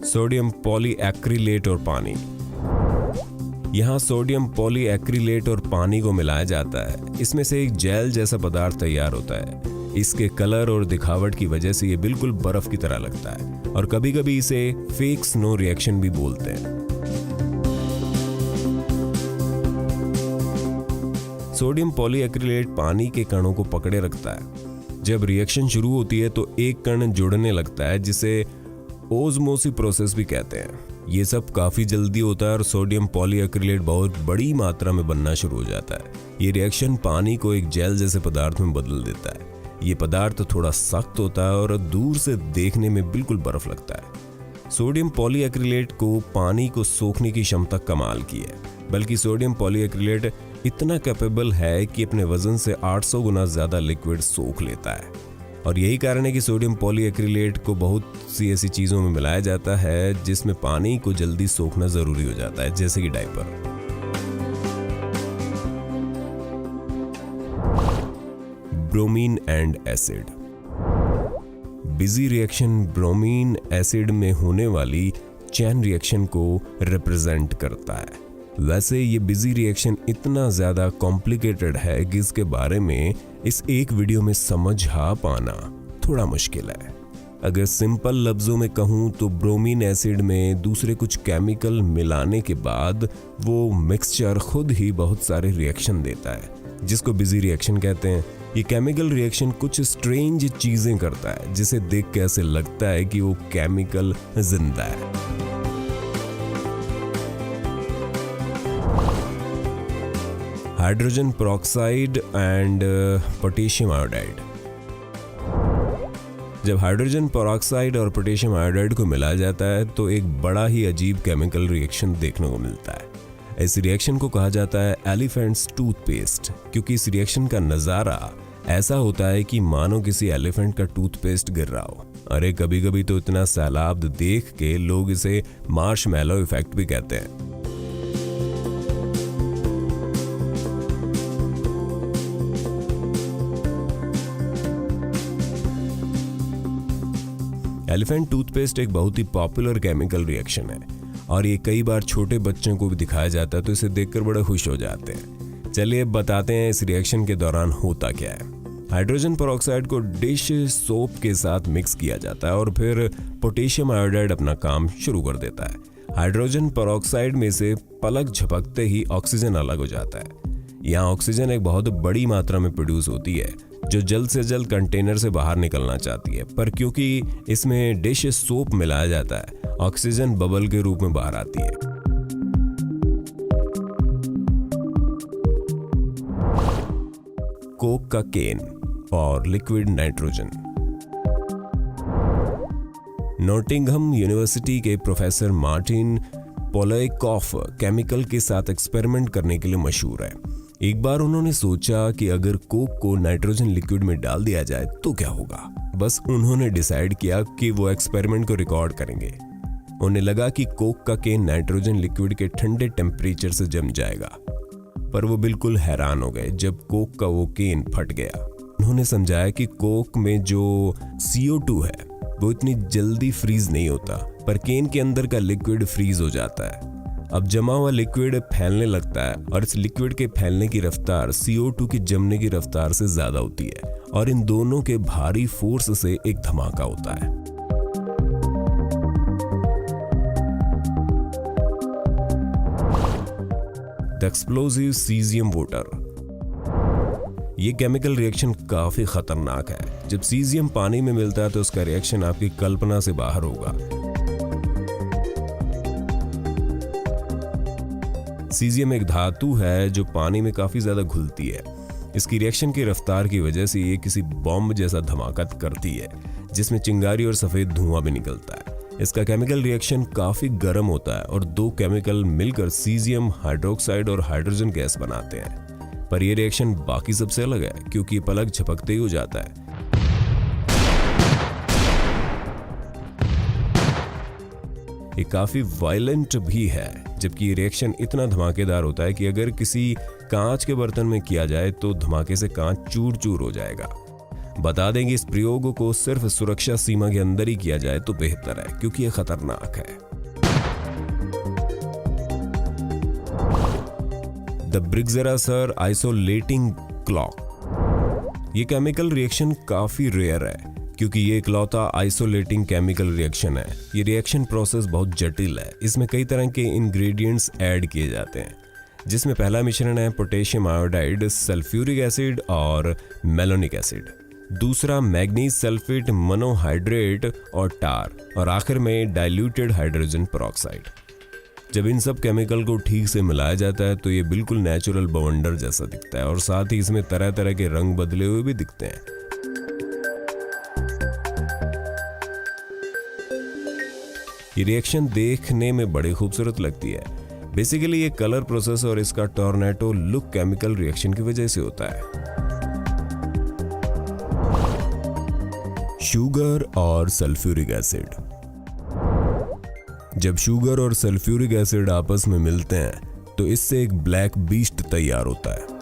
Sodium polyacrylate और पानी। यहाँ सोडियम पॉलीएक्रिलेट और पानी को मिलाया जाता है। इसमें से एक जेल जैसा पदार्थ तैयार होता है। इसके कलर और दिखावट की वजह से ये बिल्कुल बर्फ की तरह लगता है और कभी-कभी इसे फेक स्नो रिएक्शन भी बोलते हैं। सोडियम पॉलीएक्रिलेट पानी के कणों को पकड़े रखता है। जब रिएक्शन शुरू होती है तो एक कण जुड़ने लगता है जिसे ओस्मोसिस प्रोसेस भी कहते हैं। ये सब काफी जल्दी होता है और सोडियम पॉलीएक्रिलेट बहुत बड़ी मात्रा में बनना शुरू हो जाता है। ये रिएक्शन पानी को एक जेल जैसे पदार्थ में बदल देता है। ये पदार्थ थोड़ा सख्त होता है और दूर से देखने में बिल्कुल बर्फ लगता है। सोडियम पॉलीएक्रिलेट को पानी को सोखने की क्षमता कमाल की है, बल्कि सोडियम पॉलीएक्रिलेट इतना कैपेबल है कि अपने वजन से 800 गुना ज्यादा लिक्विड सोख लेता है। और यही कारण है कि सोडियम पॉलीएक्रिलेट को बहुत सी ऐसी चीजों में मिलाया जाता है जिसमें पानी को जल्दी सोखना जरूरी हो जाता है, जैसे कि diaper. Bromine and acid. Busy reaction bromine acid में होने वाली चैन रिएक्शन को रिप्रेजेंट करता है। वैसे ये बिजी रिएक्शन इतना ज्यादा कॉम्प्लिकेटेड है कि इसके बारे में इस एक वीडियो में समझ पाना थोड़ा मुश्किल है। अगर सिंपल लफ्जों में कहूँ तो ब्रोमीन एसिड में दूसरे कुछ केमिकल मिलाने के बाद वो मिक्सचर खुद ही बहुत सारे रिएक्शन देता है, जिसको बिजी रिएक्शन कहते हैं। ये केमिकल रिएक्शन कुछ स्ट्रेंज चीजें करता है जिसे देख के ऐसे लगता है कि वो केमिकल जिंदा है। Hydrogen peroxide and potassium iodide. जब हाइड्रोजन पेरोक्साइड और पोटेशियम आयोडाइड को मिलाया जाता है तो एक बड़ा ही अजीब केमिकल रिएक्शन देखने को मिलता है। इस रिएक्शन को कहा जाता है एलिफेंट्स टूथपेस्ट, क्योंकि इस रिएक्शन का नजारा ऐसा होता है कि मानो किसी एलिफेंट का टूथपेस्ट गिर रहा हो। अरे कभी कभी तो इतना सैलाब देख के लोग इसे मार्शमैलो इफेक्ट भी कहते हैं। एलिफेंट टूथपेस्ट एक बहुत ही पॉपुलर केमिकल रिएक्शन है और ये कई बार छोटे बच्चों को भी दिखाया जाता है, तो इसे देखकर बड़े खुश हो जाते हैं। चलिए बताते हैं इस रिएक्शन के दौरान होता क्या है। हाइड्रोजन पेरोक्साइड को डिश सोप के साथ मिक्स किया जाता है और फिर पोटेशियम आयोडाइड अपना काम शुरू कर देता है। हाइड्रोजन पेरोक्साइड में से पलक झपकते ही ऑक्सीजन अलग हो जाता है। यहाँ ऑक्सीजन एक बहुत बड़ी मात्रा में प्रोड्यूस होती है जो जल्द से जल्द कंटेनर से बाहर निकलना चाहती है, पर क्योंकि इसमें डिश सोप मिलाया जाता है, ऑक्सीजन बबल के रूप में बाहर आती है। कोक का केन और लिक्विड नाइट्रोजन। नॉटिंघम यूनिवर्सिटी के प्रोफेसर मार्टिन पोलाइकॉफ केमिकल के साथ एक्सपेरिमेंट करने के लिए मशहूर है। एक बार उन्होंने सोचा कि अगर कोक को नाइट्रोजन लिक्विड में डाल दिया जाए तो क्या होगा। बस उन्होंने डिसाइड किया कि वो एक्सपेरिमेंट को रिकॉर्ड करेंगे। उन्हें लगा कि कोक का केन नाइट्रोजन लिक्विड के ठंडे टेम्परेचर से जम जाएगा, पर वो बिल्कुल हैरान हो गए जब कोक का वो केन फट गया। उन्होंने समझाया कि कोक में जो CO2 है वो इतनी जल्दी फ्रीज नहीं होता, पर केन के अंदर का लिक्विड फ्रीज हो जाता है। अब जमा हुआ लिक्विड फैलने लगता है और इस लिक्विड के फैलने की रफ्तार CO2 की जमने की रफ्तार से ज्यादा होती है और इन दोनों के भारी फोर्स से एक धमाका होता है। The explosive caesium water. ये केमिकल रिएक्शन काफी खतरनाक है। जब सीजियम पानी में मिलता है तो उसका रिएक्शन आपकी कल्पना से बाहर होगा। सीजियम एक धातु है जो पानी में काफी ज्यादा घुलती है। इसकी रिएक्शन की रफ्तार की वजह से ये किसी बॉम्ब जैसा धमाका करती है जिसमें चिंगारी और सफेद धुआं भी निकलता है। इसका केमिकल रिएक्शन काफी गर्म होता है और दो केमिकल मिलकर सीजियम हाइड्रोक्साइड और हाइड्रोजन गैस बनाते हैं। पर यह रिएक्शन बाकी सबसे अलग है क्योंकि ये पलक झपकते ही हो जाता है। ये काफी वायलेंट भी है, जबकि ये रिएक्शन इतना धमाकेदार होता है कि अगर किसी कांच के बर्तन में किया जाए तो धमाके से कांच चूर चूर हो जाएगा। बता दें कि इस प्रयोग को सिर्फ सुरक्षा सीमा के अंदर ही किया जाए तो बेहतर है, क्योंकि यह खतरनाक है। द ब्रिग्जरासर आइसोलेटिंग क्लॉक। ये केमिकल रिएक्शन काफी रेयर है, क्योंकि ये इकलौता आइसोलेटिंग केमिकल रिएक्शन है। ये रिएक्शन प्रोसेस बहुत जटिल है। इसमें कई तरह के इंग्रेडिएंट्स ऐड किए जाते हैं, जिसमें पहला मिश्रण है पोटेशियम आयोडाइड, सल्फ्यूरिक एसिड और मेलोनिक एसिड। दूसरा मैग्नीज सल्फेट, मोनोहाइड्रेट और टार, और आखिर में डाइल्यूटेड हाइड्रोजन पेरोक्साइड। जब इन सब केमिकल को ठीक से मिलाया जाता है तो ये बिल्कुल नेचुरल बवंडर जैसा दिखता है, और साथ ही इसमें तरह तरह के रंग बदले हुए भी दिखते हैं। ये रिएक्शन देखने में बड़ी खूबसूरत लगती है। बेसिकली ये कलर प्रोसेस और इसका टॉर्नेडो लुक केमिकल रिएक्शन की वजह से होता है। शुगर और सल्फ्यूरिक एसिड। जब शुगर और सल्फ्यूरिक एसिड आपस में मिलते हैं तो इससे एक ब्लैक बीस्ट तैयार होता है।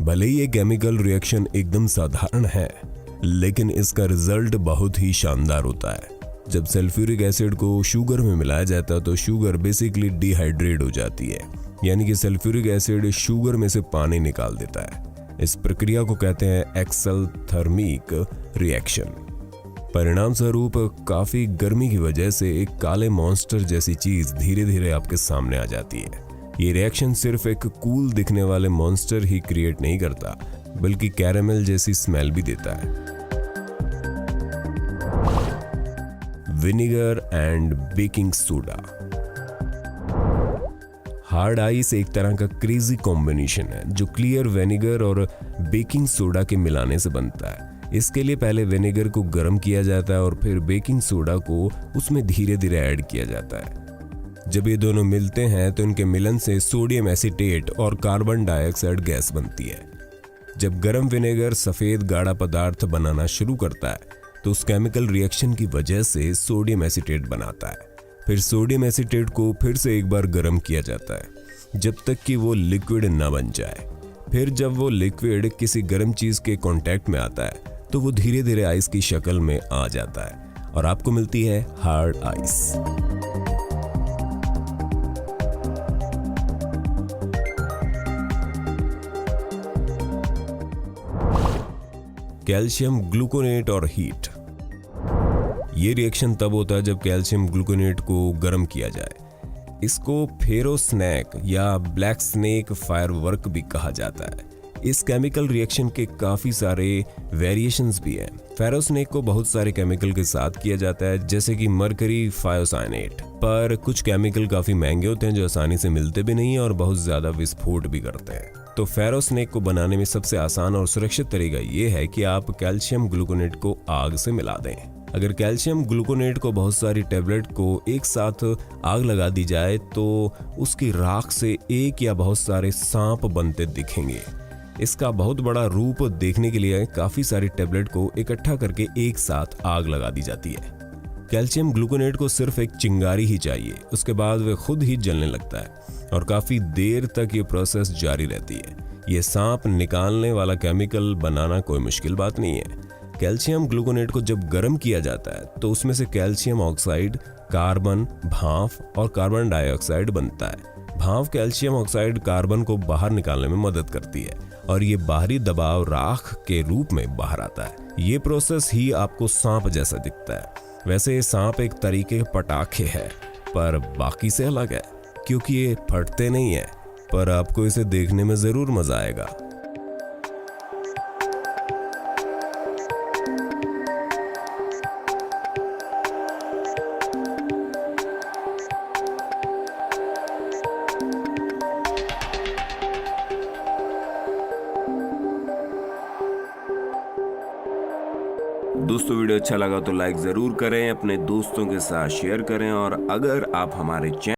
भले ही ये केमिकल रिएक्शन एकदम साधारण है, लेकिन इसका रिजल्ट बहुत ही शानदार होता है। जब सल्फ्यूरिक एसिड को शुगर में मिलाया जाता है तो शुगर बेसिकली डिहाइड्रेट हो जाती है, यानी कि सल्फ्यूरिक एसिड शुगर में से पानी निकाल देता है। इस प्रक्रिया को कहते हैं एक्सोथर्मिक रिएक्शन। परिणाम स्वरूप काफी गर्मी की वजह से एक काले मॉन्स्टर जैसी चीज धीरे धीरे आपके सामने आ जाती है। ये रिएक्शन सिर्फ एक कूल दिखने वाले मॉन्स्टर ही क्रिएट नहीं करता, बल्कि कैरेमल जैसी स्मेल भी देता है। Vinegar and baking soda. Hard ice एक तरह का क्रेजी कॉम्बिनेशन है जो क्लियर विनेगर और बेकिंग सोडा के मिलाने से बनता है। इसके लिए पहले विनेगर को गर्म किया जाता है और फिर बेकिंग सोडा को उसमें धीरे धीरे ऐड किया जाता है। जब ये दोनों मिलते हैं तो इनके मिलन से सोडियम एसीटेट और कार्बन डाइऑक्साइड गैस बनती है। जब गर्म विनेगर सफेद गाढ़ा पदार्थ बनाना शुरू करता है तो उस केमिकल रिएक्शन की वजह से सोडियम एसीटेट बनाता है। फिर सोडियम एसीटेट को फिर से एक बार गर्म किया जाता है जब तक कि वो लिक्विड न बन जाए। फिर जब वो लिक्विड किसी गर्म चीज के कांटेक्ट में आता है तो वो धीरे धीरे आइस की शक्ल में आ जाता है और आपको मिलती है हार्ड आइस। कैल्शियम ग्लूकोनेट और हीट। ये रिएक्शन तब होता है जब कैल्शियम ग्लूकोनेट को गर्म किया जाए। इसको फेरो स्नैक या ब्लैक स्नेक फायरवर्क भी कहा जाता है। इस केमिकल रिएक्शन के काफी सारे वेरिएशंस भी हैं। फेरो स्नेक को बहुत सारे केमिकल के साथ किया जाता है, जैसे कि मरकरी फायोसाइनेट। पर कुछ केमिकल काफी महंगे होते हैं जो आसानी से मिलते भी नहीं और बहुत ज्यादा विस्फोट भी करते हैं। तो फेरो स्नेक को बनाने में सबसे आसान और सुरक्षित तरीका ये है कि आप कैल्शियम ग्लूकोनेट को आग से मिला दें। अगर कैल्शियम ग्लूकोनेट को बहुत सारी टेबलेट को एक साथ आग लगा दी जाए तो उसकी राख से एक या बहुत सारे सांप बनते दिखेंगे। इसका बहुत बड़ा रूप देखने के लिए काफी सारी टेबलेट को इकट्ठा करके एक साथ आग लगा दी जाती है। कैल्शियम ग्लूकोनेट को सिर्फ एक चिंगारी ही चाहिए, उसके बाद वह खुद ही जलने लगता है और काफी देर तक ये प्रोसेस जारी रहती है। ये सांप निकालने वाला केमिकल बनाना कोई मुश्किल बात नहीं है। कैल्शियम ग्लूकोनेट को जब गर्म किया जाता है तो उसमें से कैल्शियम ऑक्साइड, कार्बन, भाप और कार्बन डाइऑक्साइड बनता है। भाप कैल्शियम ऑक्साइड कार्बन को बाहर निकालने में मदद करती है और ये बाहरी दबाव राख के रूप में बाहर आता है। ये प्रोसेस ही आपको सांप जैसा दिखता है। वैसे सांप एक तरीके के पटाखे है, पर बाकी से अलग है क्योंकि ये फटते नहीं है, पर आपको इसे देखने में जरूर मजा आएगा। दोस्तों वीडियो अच्छा लगा तो लाइक ज़रूर करें, अपने दोस्तों के साथ शेयर करें और अगर आप हमारे चैनल